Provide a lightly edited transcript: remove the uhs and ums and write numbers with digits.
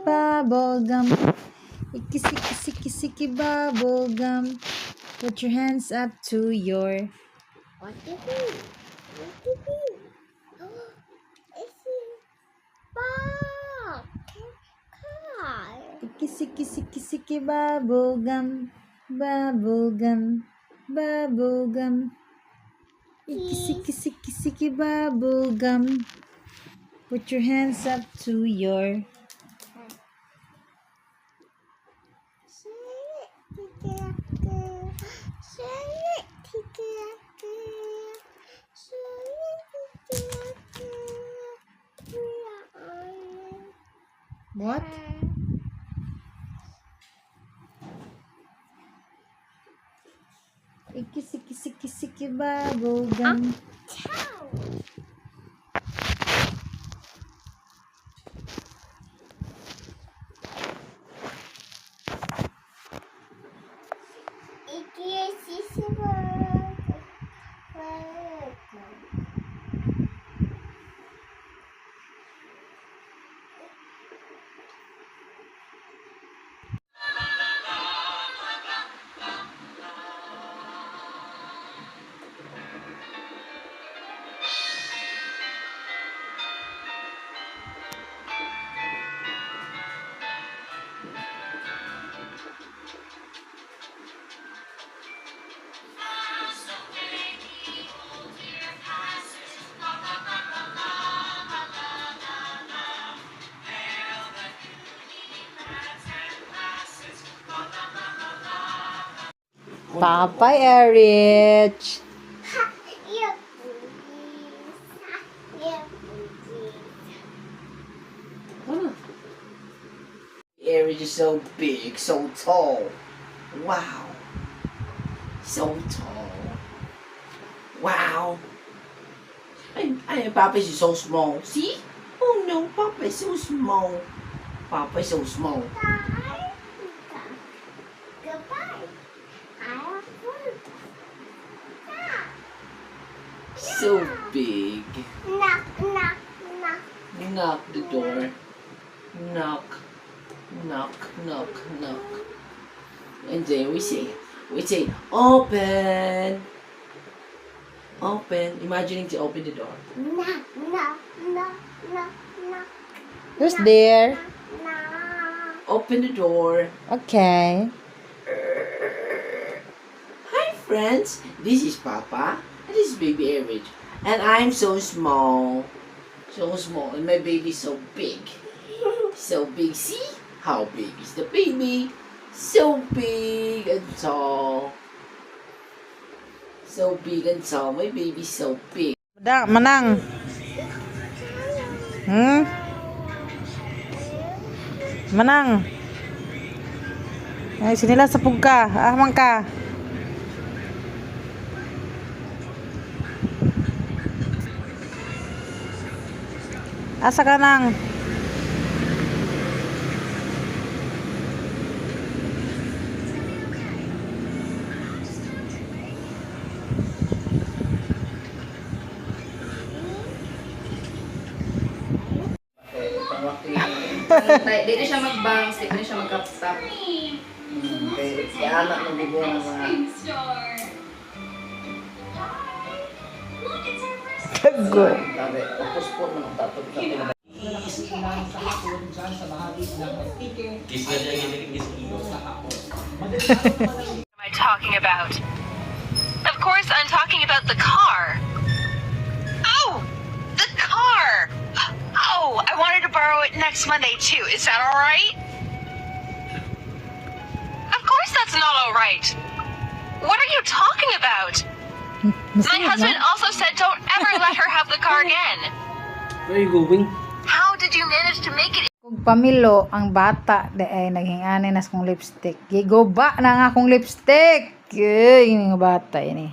Bubble gum. Kissy, kissy, kissy, kissy, bubble gum. Put your hands up to your. What is it? What is it? It's a ball. Car. Kissy, kissy, kissy, kissy, bubble gum. Bubble gum. Bubble gum. Kissy, kissy, kissy, kissy, bubble gum. Put your hands up to your. What? Kissy, kissy, kissy, kissy, bubble gum. Papa Erich. Erich is so big, so tall. Wow. So tall. Wow. And Papa is so small. See? Oh no, Papa is so small. Papa is so small. Goodbye. I have food. So big. Knock, knock, knock. Knock the door. Knock. Knock, knock, knock. And then we say, open. Open. Imagining to open the door. Knock, knock, knock, knock, knock. Who's there? Knock. Open the door. Okay. Hi friends, this is Papa and this is baby Erich. And I'm so small. So small and my baby so big. So big, see? How big is the baby? So big and tall. So big and tall. My baby so big. Manang. Manang. Ay, sinila sa pugka. Ahmang ka. Asa ka nang? Dito siya mag-bounce, dito siya mag-up-stop. Kaya anak ng bigyan ng mga... Tago. Sabi, tapos po naman tatod ka pinabay. What am I talking about? Of course, I'm talking about the car. Oh, the car! Oh, I wanted to borrow it next Monday too. Is that all right? Of course, that's not all right. What are you talking about? My husband also said don't ever let her have the car again. Where are you going? How did you manage to make it? Kung pamilo ang bata ay naging anay na akong lipstick. Gigoba na nga akong lipstick. Yung bata ini.